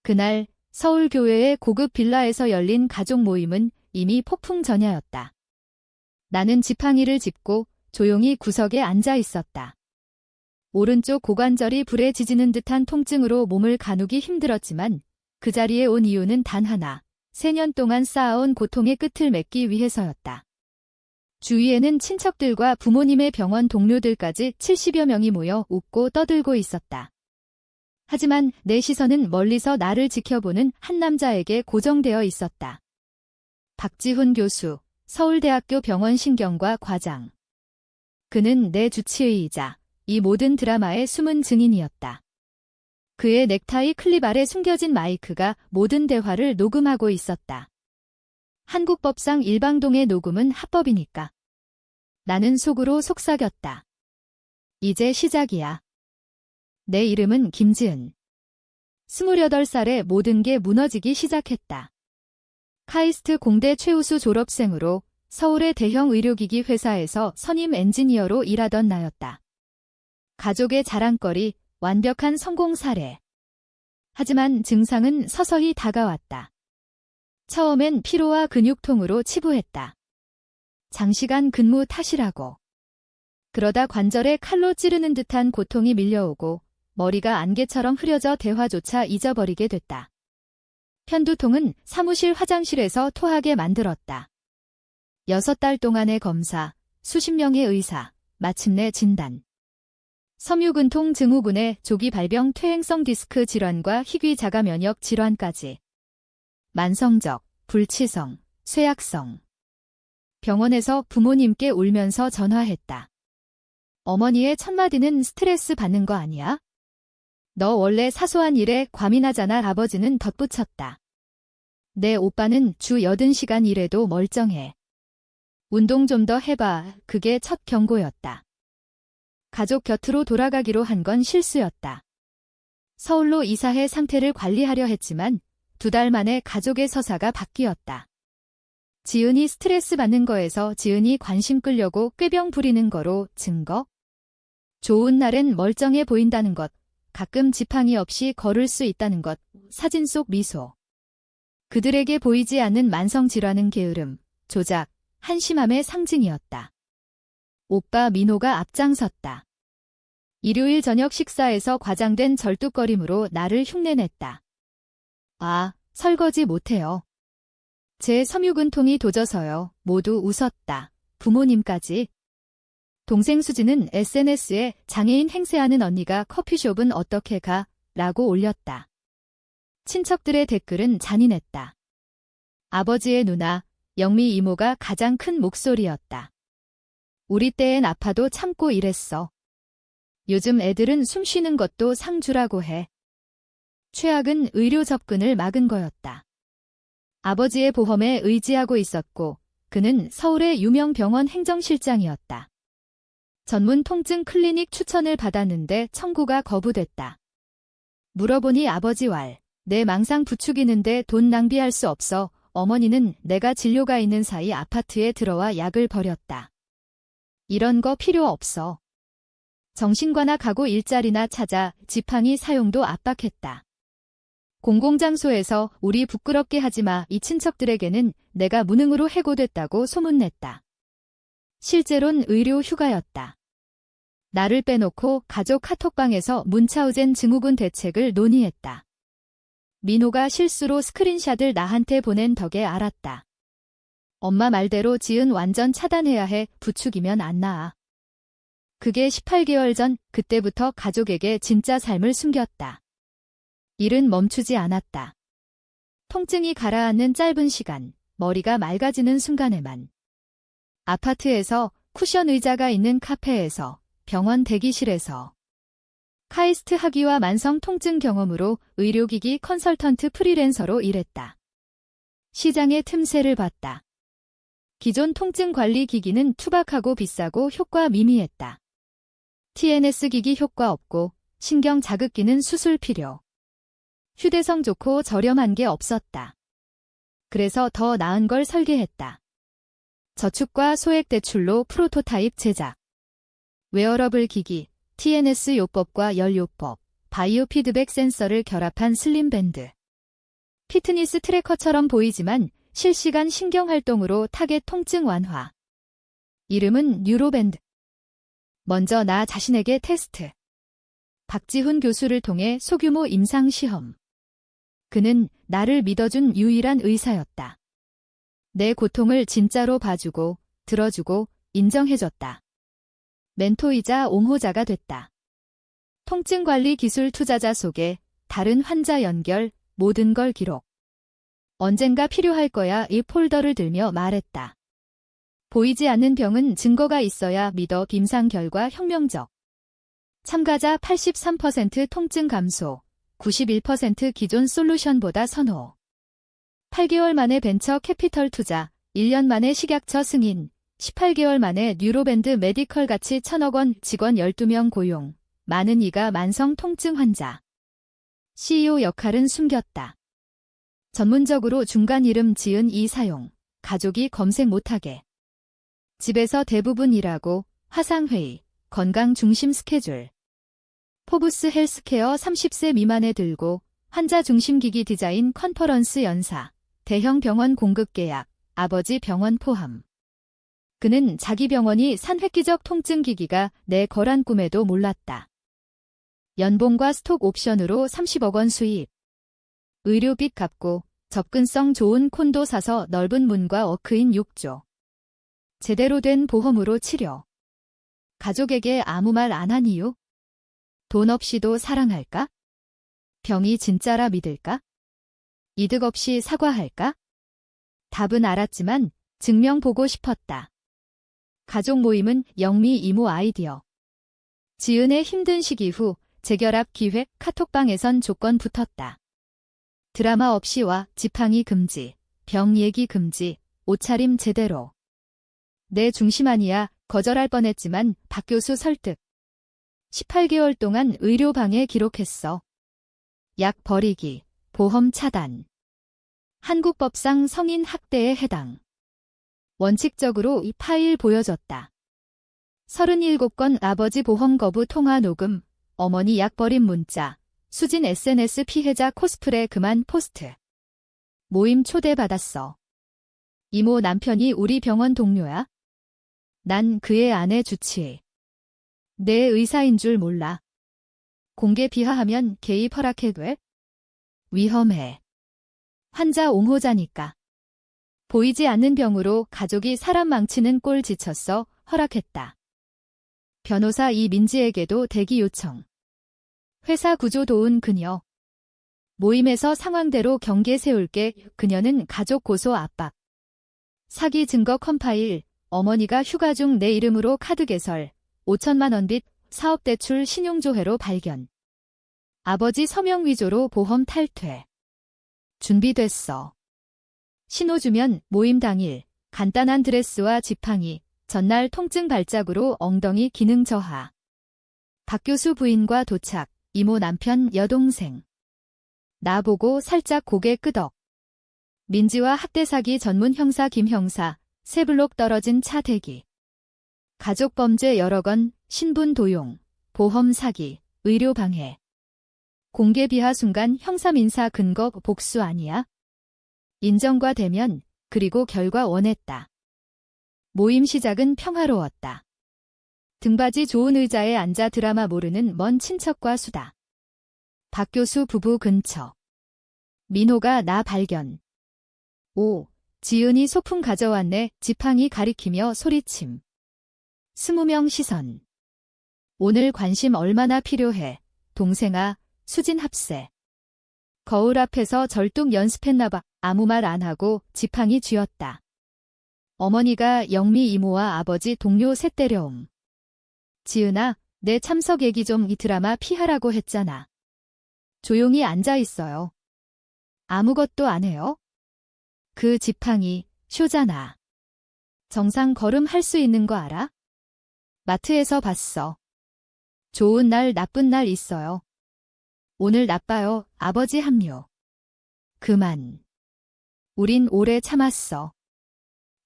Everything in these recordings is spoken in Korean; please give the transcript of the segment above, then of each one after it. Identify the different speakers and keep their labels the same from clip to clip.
Speaker 1: 그날 서울 교외의 고급 빌라에서 열린 가족 모임은 이미 폭풍 전야였다. 나는 지팡이를 짚고 조용히 구석에 앉아 있었다. 오른쪽 고관절이 불에 지지는 듯한 통증으로 몸을 가누기 힘들었지만 그 자리에 온 이유는 단 하나, 3년 동안 쌓아온 고통의 끝을 맺기 위해서였다. 주위에는 친척들과 부모님의 병원 동료들까지 70여 명이 모여 웃고 떠들고 있었다. 하지만 내 시선은 멀리서 나를 지켜보는 한 남자에게 고정되어 있었다. 박지훈 교수, 서울대학교 병원신경과 과장. 그는 내 주치의이자 이 모든 드라마의 숨은 증인이었다. 그의 넥타이 클립 아래 숨겨진 마이크가 모든 대화를 녹음하고 있었다. 한국법상 일방동의 녹음은 합법이니까. 나는 속으로 속삭였다. 이제 시작이야. 내 이름은 김지은. 28살에 모든 게 무너지기 시작했다. 카이스트 공대 최우수 졸업생으로 서울의 대형 의료기기 회사에서 선임 엔지니어로 일하던 나였다. 가족의 자랑거리, 완벽한 성공 사례. 하지만 증상은 서서히 다가왔다. 처음엔 피로와 근육통으로 치부했다. 장시간 근무 탓이라고. 그러다 관절에 칼로 찌르는 듯한 고통이 밀려오고 머리가 안개처럼 흐려져 대화조차 잊어버리게 됐다. 편두통은 사무실 화장실에서 토하게 만들었다. 6달 동안의 검사, 수십 명의 의사, 마침내 진단. 섬유근통 증후군의 조기 발병 퇴행성 디스크 질환과 희귀 자가 면역 질환까지. 만성적, 불치성, 쇠약성. 병원에서 부모님께 울면서 전화했다. 어머니의 첫마디는 스트레스 받는 거 아니야? 너 원래 사소한 일에 과민하잖아. 아버지는 덧붙였다. 내 오빠는 주 80시간 일해도 멀쩡해. 운동 좀 더 해봐. 그게 첫 경고였다. 가족 곁으로 돌아가기로 한 건 실수였다. 서울로 이사해 상태를 관리하려 했지만 2달 만에 가족의 서사가 바뀌었다. 지은이 스트레스 받는 거에서 지은이 관심 끌려고 꾀병 부리는 거로 증거? 좋은 날엔 멀쩡해 보인다는 것, 가끔 지팡이 없이 걸을 수 있다는 것, 사진 속 미소. 그들에게 보이지 않는 만성질환은 게으름, 조작, 한심함의 상징이었다. 오빠 민호가 앞장섰다. 일요일 저녁 식사에서 과장된 절뚝거림으로 나를 흉내냈다. 아, 설거지 못해요. 제 섬유근통이 도져서요. 모두 웃었다. 부모님까지. 동생 수지는 SNS에 장애인 행세하는 언니가 커피숍은 어떻게 가? 라고 올렸다. 친척들의 댓글은 잔인했다. 아버지의 누나, 영미 이모가 가장 큰 목소리였다. 우리 때엔 아파도 참고 일했어. 요즘 애들은 숨 쉬는 것도 상주라고 해. 최악은 의료 접근을 막은 거였다. 아버지의 보험에 의지하고 있었고 그는 서울의 유명 병원 행정실장이었다. 전문 통증 클리닉 추천을 받았는데 청구가 거부됐다. 물어보니 아버지 왈, 내 망상 부추기는데 돈 낭비할 수 없어. 어머니는 내가 진료가 있는 사이 아파트에 들어와 약을 버렸다. 이런 거 필요 없어. 정신과나 가고 일자리나 찾아. 지팡이 사용도 압박했다. 공공장소에서 우리 부끄럽게 하지마. 이 친척들에게는 내가 무능으로 해고됐다고 소문냈다. 실제론 의료 휴가였다. 나를 빼놓고 가족 카톡방에서 문차우젠 증후군 대책을 논의했다. 민호가 실수로 스크린샷을 나한테 보낸 덕에 알았다. 엄마 말대로 지은 완전 차단해야 해. 부추기면 안 나아. 그게 18개월 전. 그때부터 가족에게 진짜 삶을 숨겼다. 일은 멈추지 않았다. 통증이 가라앉는 짧은 시간, 머리가 맑아지는 순간에만. 아파트에서, 쿠션 의자가 있는 카페에서, 병원 대기실에서. 카이스트 학위와 만성 통증 경험으로 의료기기 컨설턴트 프리랜서로 일했다. 시장의 틈새를 봤다. 기존 통증 관리 기기는 투박하고 비싸고 효과 미미했다. TNS 기기 효과 없고 신경 자극기는 수술 필요. 휴대성 좋고 저렴한 게 없었다. 그래서 더 나은 걸 설계했다. 저축과 소액 대출로 프로토타입 제작. 웨어러블 기기, TNS 요법과 열 요법, 바이오 피드백 센서를 결합한 슬림 밴드. 피트니스 트래커처럼 보이지만 실시간 신경활동으로 타겟 통증 완화. 이름은 뉴로밴드. 먼저 나 자신에게 테스트. 박지훈 교수를 통해 소규모 임상시험. 그는 나를 믿어준 유일한 의사였다. 내 고통을 진짜로 봐주고, 들어주고, 인정해줬다. 멘토이자 옹호자가 됐다. 통증관리 기술 투자자 속에 다른 환자 연결, 모든 걸 기록. 언젠가 필요할 거야 이 폴더를 들며 말했다. 보이지 않는 병은 증거가 있어야 믿어. 임상 결과 혁명적. 참가자 83% 통증 감소, 91% 기존 솔루션보다 선호. 8개월 만에 벤처 캐피털 투자, 1년 만에 식약처 승인, 18개월 만에 뉴로밴드 메디컬 가치 1,000억 원, 직원 12명 고용, 많은 이가 만성 통증 환자. CEO 역할은 숨겼다. 전문적으로 중간 이름 지은 이 사용, 가족이 검색 못하게. 집에서 대부분 일하고, 화상회의, 건강 중심 스케줄. 포브스 헬스케어 30세 미만에 들고, 환자 중심 기기 디자인 컨퍼런스 연사, 대형 병원 공급 계약, 아버지 병원 포함. 그는 자기 병원이 산 획기적 통증 기기가 내 거란 꿈에도 몰랐다. 연봉과 스톡 옵션으로 30억 원 수입. 의료빚 갚고 접근성 좋은 콘도 사서 넓은 문과 워크인 6조. 제대로 된 보험으로 치료. 가족에게 아무 말 안 한 이유? 돈 없이도 사랑할까? 병이 진짜라 믿을까? 이득 없이 사과할까? 답은 알았지만 증명 보고 싶었다. 가족 모임은 영미 이모 아이디어. 지은의 힘든 시기 후 재결합 기획 카톡방에선 조건 붙었다. 드라마 없이 와, 지팡이 금지, 병 얘기 금지, 옷차림 제대로. 내 중심 아니야. 거절할 뻔했지만 박 교수 설득. 18개월 동안 의료방에 기록했어. 약 버리기, 보험 차단. 한국법상 성인 학대에 해당. 원칙적으로 이 파일 보여줬다. 37건 아버지 보험 거부 통화 녹음, 어머니 약 버림 문자, 수진 SNS 피해자 코스프레 그만 포스트. 모임 초대받았어. 이모 남편이 우리 병원 동료야? 난 그의 아내 주치의. 내 의사인 줄 몰라. 공개 비하하면 개입 허락해 돼? 위험해. 환자 옹호자니까. 보이지 않는 병으로 가족이 사람 망치는 꼴 지쳤어. 허락했다. 변호사 이민지에게도 대기 요청. 회사 구조 도운 그녀. 모임에서 상황대로 경계 세울게. 그녀는 가족 고소 압박. 사기 증거 컴파일. 어머니가 휴가 중 내 이름으로 카드 개설. 5천만 원 빚, 사업대출 신용조회로 발견. 아버지 서명 위조로 보험 탈퇴. 준비됐어. 신호 주면 모임 당일, 간단한 드레스와 지팡이, 전날 통증 발작으로 엉덩이 기능 저하. 박 교수 부인과 도착, 이모 남편 여동생. 나보고 살짝 고개 끄덕. 민지와 학대 사기 전문 형사 김 형사, 세 블록 떨어진 차 대기. 가족 범죄 여러 건, 신분 도용, 보험 사기, 의료 방해. 공개 비하 순간 형사 민사 근거 복수 아니야? 인정과 대면, 그리고 결과 원했다. 모임 시작은 평화로웠다. 등받이 좋은 의자에 앉아 드라마 모르는 먼 친척과 수다. 박 교수 부부 근처. 민호가 나 발견. 오, 지은이 소품 가져왔네. 지팡이 가리키며 소리침. 20명 시선. 오늘 관심 얼마나 필요해. 동생아, 수진 합세. 거울 앞에서 절뚝 연습했나봐. 아무 말 안 하고 지팡이 쥐었다. 어머니가 영미 이모와 아버지 동료 셋 데려옴. 지은아, 내 참석 얘기 좀. 이 드라마 피하라고 했잖아. 조용히 앉아 있어요. 아무것도 안 해요? 그 지팡이, 쇼잖아. 정상 걸음 할 수 있는 거 알아? 마트에서 봤어. 좋은 날 나쁜 날 있어요. 오늘 나빠요. 아버지 합류. 그만. 우린 오래 참았어.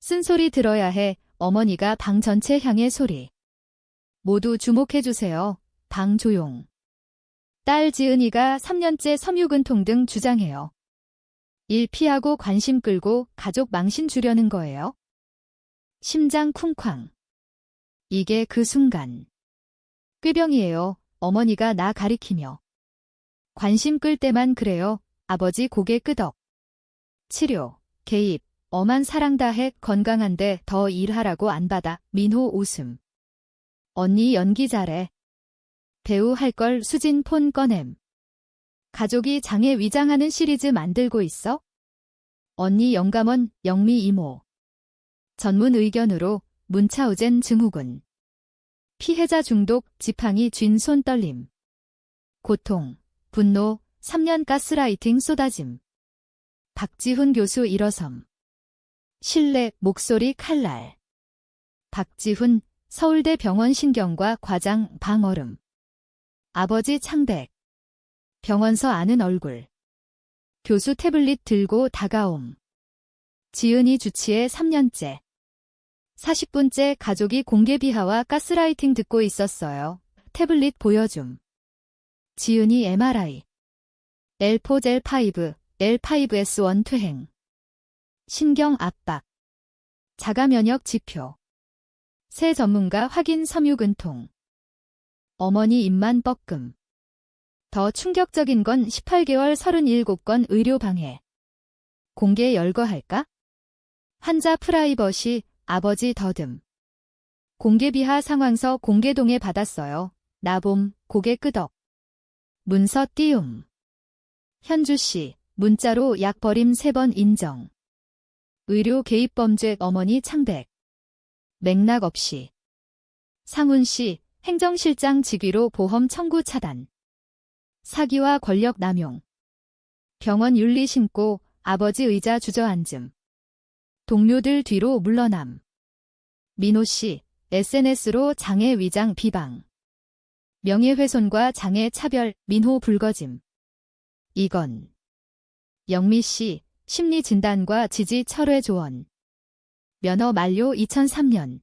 Speaker 1: 쓴소리 들어야 해. 어머니가 방 전체 향해 소리. 모두 주목해주세요. 방 조용. 딸 지은이가 3년째 섬유근통 등 주장해요. 일 피하고 관심 끌고 가족 망신 주려는 거예요? 심장 쿵쾅. 이게 그 순간. 꾀병이에요. 어머니가 나 가리키며. 관심 끌 때만 그래요. 아버지 고개 끄덕. 치료, 개입, 엄한 사랑 다해 건강한데 더 일하라고 안 받아. 민호 웃음. 언니 연기 잘해. 배우 할 걸 수진 폰 꺼냄. 가족이 장애 위장하는 시리즈 만들고 있어? 언니 영감원 영미 이모. 전문 의견으로 문차우젠 증후군. 피해자 중독 지팡이 쥔 손 떨림. 고통, 분노, 3년 가스라이팅 쏟아짐. 박지훈 교수 일어섬. 신뢰, 목소리 칼날. 박지훈, 서울대 병원 신경과 과장 방얼음. 아버지 창백. 병원서 아는 얼굴. 교수 태블릿 들고 다가옴. 지은이 주치의 3년째. 40분째 가족이 공개 비하와 가스라이팅 듣고 있었어요. 태블릿 보여줌. 지은이 MRI. L4, L5, L5S1 퇴행. 신경 압박. 자가 면역 지표. 새 전문가 확인 섬유근통. 어머니 입만 뻐끔. 더 충격적인 건 18개월 37건 의료방해. 공개 열거할까? 환자 프라이버시, 아버지 더듬. 공개 비하 상황서 공개 동의 받았어요. 나봄, 고개 끄덕. 문서 띄움. 현주씨, 문자로 약 버림 3번 인정. 의료 개입 범죄 어머니 창백. 맥락 없이. 상훈씨, 행정실장 직위로 보험 청구 차단. 사기와 권력 남용. 병원 윤리 신고, 아버지 의자 주저앉음. 동료들 뒤로 물러남. 민호씨, SNS로 장애 위장 비방. 명예훼손과 장애 차별, 민호 불거짐. 이건. 영미씨, 심리진단과 지지 철회 조언. 면허 만료 2003년.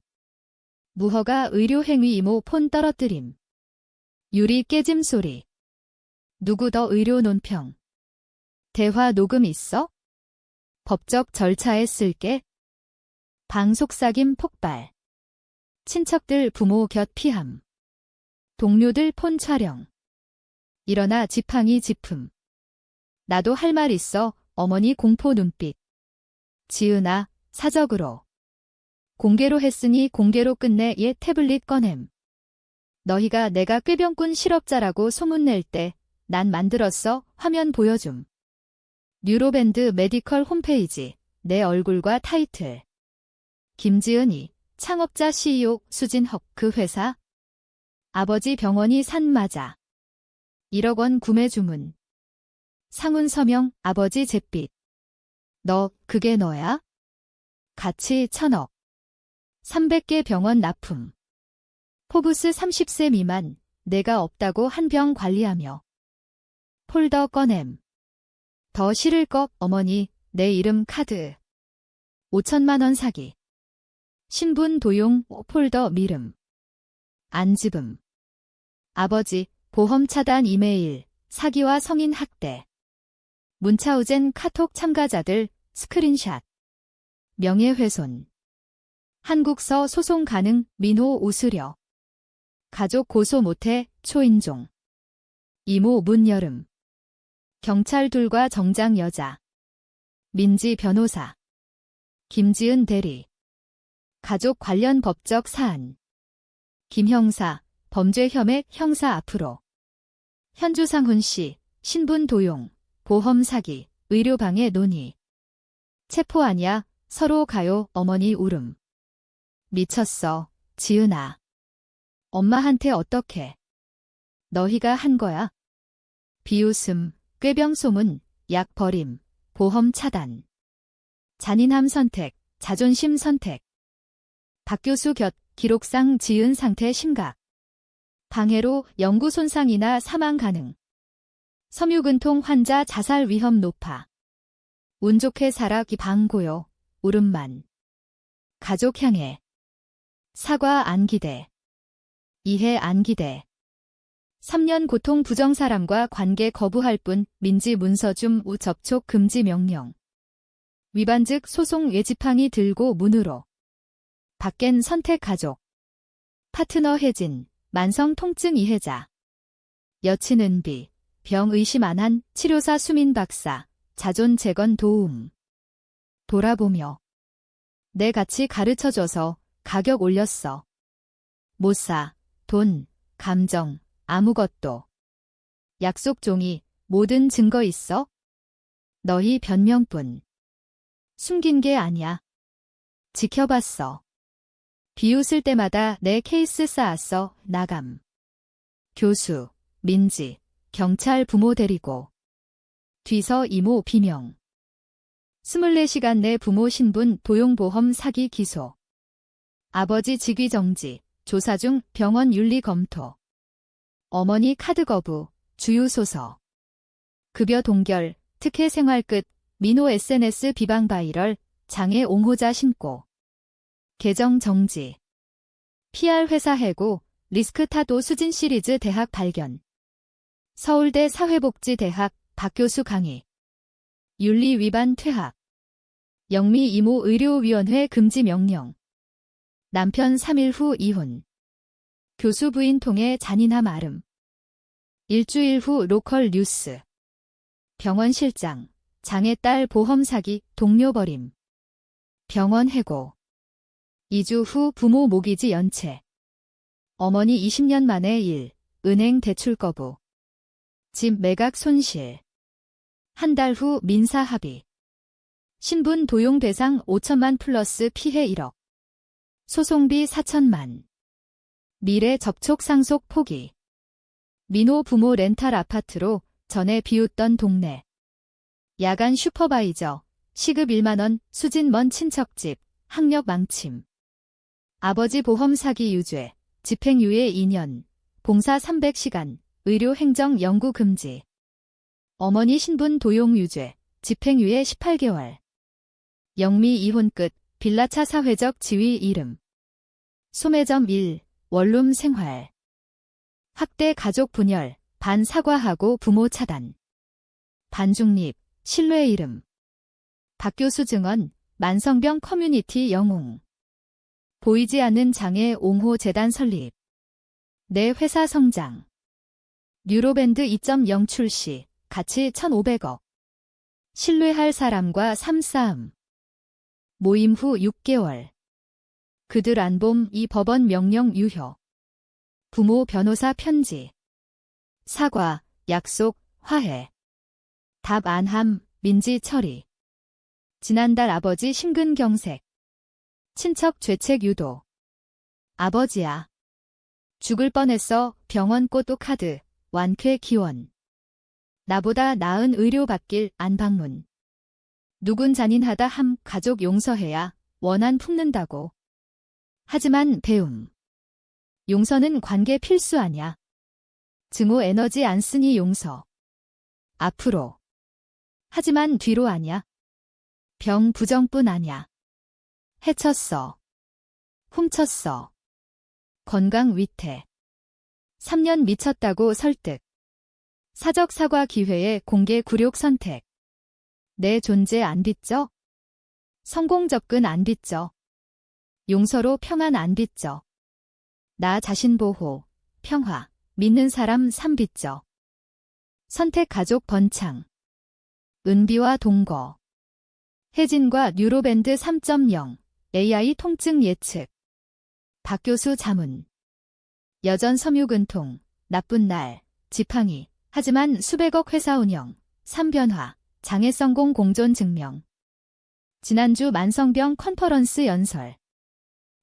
Speaker 1: 무허가 의료행위 이모 폰 떨어뜨림. 유리 깨짐 소리. 누구 더 의료 논평. 대화 녹음 있어? 법적 절차에 쓸게. 방 속삭임 폭발. 친척들 부모 곁 피함. 동료들 폰 촬영. 일어나 지팡이 지품. 나도 할 말 있어. 어머니 공포 눈빛. 지은아, 사적으로. 공개로 했으니 공개로 끝내. 얘 태블릿 꺼냄. 너희가 내가 꾀병꾼 실업자라고 소문낼 때 난 만들었어. 화면 보여줌. 뉴로밴드 메디컬 홈페이지. 내 얼굴과 타이틀. 김지은이, 창업자 CEO, 수진헉, 그 회사. 아버지 병원이 산 맞아. 1억 원 구매 주문. 상훈 서명, 아버지 잿빛. 너, 그게 너야? 가치 1,000억. 300개 병원 납품. 포브스 30세 미만, 내가 없다고 한 병 관리하며. 폴더 꺼냄. 더 싫을 것, 어머니, 내 이름 카드. 5천만 원 사기. 신분 도용, 폴더 미름. 안집음. 아버지, 보험 차단 이메일, 사기와 성인 학대. 문차우젠 카톡 참가자들, 스크린샷. 명예훼손. 한국서 소송 가능, 민호 웃으려. 가족 고소 못해, 초인종. 이모 문여름. 경찰 둘과 정장 여자. 민지 변호사. 김지은 대리. 가족 관련 법적 사안. 김 형사, 범죄 혐액 형사 앞으로. 현주상훈 씨, 신분 도용, 보험 사기, 의료방해 논의. 체포하냐, 서로 가요, 어머니 울음. 미쳤어, 지은아. 엄마한테 어떻게? 너희가 한 거야? 비웃음, 꾀병 소문, 약 버림, 보험 차단. 잔인함 선택, 자존심 선택. 박 교수 곁, 기록상 지은 상태 심각. 방해로 영구 손상이나 사망 가능. 섬유근통 환자 자살 위험 높아. 운 좋게 살아 방고요, 울음만. 가족 향해. 사과 안 기대. 이해 안 기대. 3년 고통 부정 사람과 관계 거부할 뿐 민지 문서줌 우 접촉 금지 명령. 위반즉 소송 외지팡이 들고 문으로. 밖엔 선택 가족. 파트너 혜진, 만성 통증 이해자. 여친 은비, 병 의심 안한 치료사 수민 박사, 자존 재건 도움. 돌아보며. 내 가치 가르쳐줘서 가격 올렸어. 못 사, 돈, 감정, 아무것도. 약속 종이, 모든 증거 있어? 너희 변명뿐. 숨긴 게 아니야. 지켜봤어. 비웃을 때마다 내 케이스 쌓았어, 나감. 교수, 민지, 경찰 부모 데리고. 뒤서 이모 비명. 24시간 내 부모 신분 도용보험 사기 기소. 아버지 직위 정지, 조사 중 병원 윤리 검토. 어머니 카드 거부, 주유소서. 급여 동결, 특혜 생활 끝, 민호 SNS 비방 바이럴, 장애 옹호자 신고. 계정 정지. PR 회사 해고, 리스크 타도 수진 시리즈 대학 발견. 서울대 사회복지대학 박교수 강의. 윤리 위반 퇴학. 영미 이모 의료위원회 금지 명령. 남편 3일 후 이혼. 교수 부인 통해 잔인함 아름. 일주일 후 로컬 뉴스. 병원 실장, 장애 딸 보험 사기, 동료 버림. 병원 해고. 2주 후 부모 모기지 연체. 어머니 20년 만에 일, 은행 대출 거부. 집 매각 손실. 한 달 후 민사 합의. 신분 도용 배상 5천만 플러스 피해 1억. 소송비 4천만. 미래 접촉 상속 포기. 민호 부모 렌탈 아파트로 전에 비웃던 동네. 야간 슈퍼바이저, 시급 1만원, 수진 먼 친척집, 학력 망침. 아버지 보험 사기 유죄, 집행유예 2년, 봉사 300시간, 의료 행정 연구 금지. 어머니 신분 도용 유죄, 집행유예 18개월. 영미 이혼 끝, 빌라차 사회적 지위 이름. 소매점 1, 원룸 생활. 학대 가족 분열, 반 사과하고 부모 차단. 반중립, 신뢰 이름. 박교수 증언, 만성병 커뮤니티 영웅. 보이지 않는 장애 옹호 재단 설립. 내 회사 성장. 뉴로밴드 2.0 출시, 가치 1,500억. 신뢰할 사람과 삶싸움. 모임 후 6개월. 그들 안 봄 이 법원 명령 유효. 부모 변호사 편지. 사과, 약속, 화해. 답 안함, 민지 처리. 지난달 아버지 심근경색. 친척 죄책 유도. 아버지야. 죽을 뻔했어, 병원 꼬똑카드, 완쾌 기원. 나보다 나은 의료 받길 안 방문. 누군 잔인하다 함 가족 용서해야 원한 품는다고. 하지만 배움. 용서는 관계 필수 아냐. 증오 에너지 안 쓰니 용서. 앞으로. 하지만 뒤로 아냐. 병 부정뿐 아냐. 해쳤어. 훔쳤어. 건강 위태. 3년 미쳤다고 설득. 사적 사과 기회에 공개 굴욕 선택. 내 존재 안 빚져? 성공 접근 안 빚져? 용서로 평안 안 빚져? 나 자신 보호, 평화, 믿는 사람 삶 빚져? 선택 가족 번창. 은비와 동거. 혜진과 뉴로밴드 3.0, AI 통증 예측. 박교수 자문. 여전 섬유근통, 나쁜 날, 지팡이, 하지만 수백억 회사 운영, 3변화, 장애 성공 공존 증명. 지난주 만성병 컨퍼런스 연설.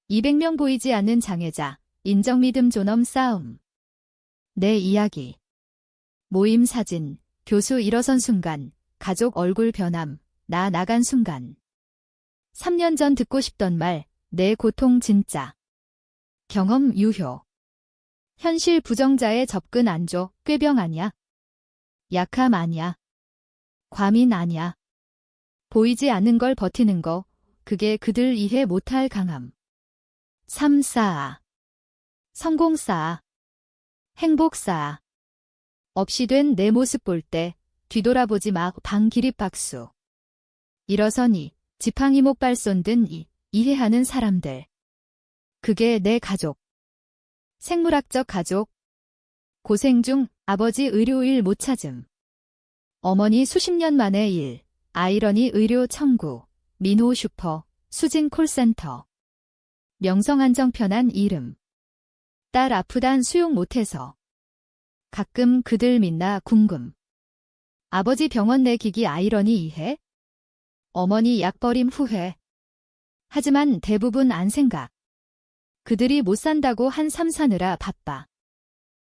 Speaker 1: 200명 보이지 않는 장애자, 인정 믿음 존엄 싸움. 내 이야기. 모임 사진, 교수 일어선 순간, 가족 얼굴 변함, 나 나간 순간. 3년 전 듣고 싶던 말, 내 고통 진짜. 경험 유효. 현실 부정자의 접근 안 줘, 꾀병 아냐. 약함 아냐. 과민 아냐. 보이지 않는 걸 버티는 거, 그게 그들 이해 못할 강함. 삶 쌓아. 성공 쌓아. 행복 쌓아. 없이 된 내 모습 볼 때 뒤돌아보지 마 방 기립박수. 일어서니 지팡이 목발 쏜든 이해하는 사람들. 그게 내 가족. 생물학적 가족. 고생 중 아버지 의료일 못 찾음. 어머니 수십 년 만에 일. 아이러니 의료 청구. 민호 슈퍼. 수진 콜센터. 명성 안정 편한 이름. 딸 아프단 수용 못해서. 가끔 그들 믿나 궁금. 아버지 병원 내기기 아이러니 이해? 어머니 약 버림 후회. 하지만 대부분 안 생각. 그들이 못 산다고 한 삼 사느라 바빠.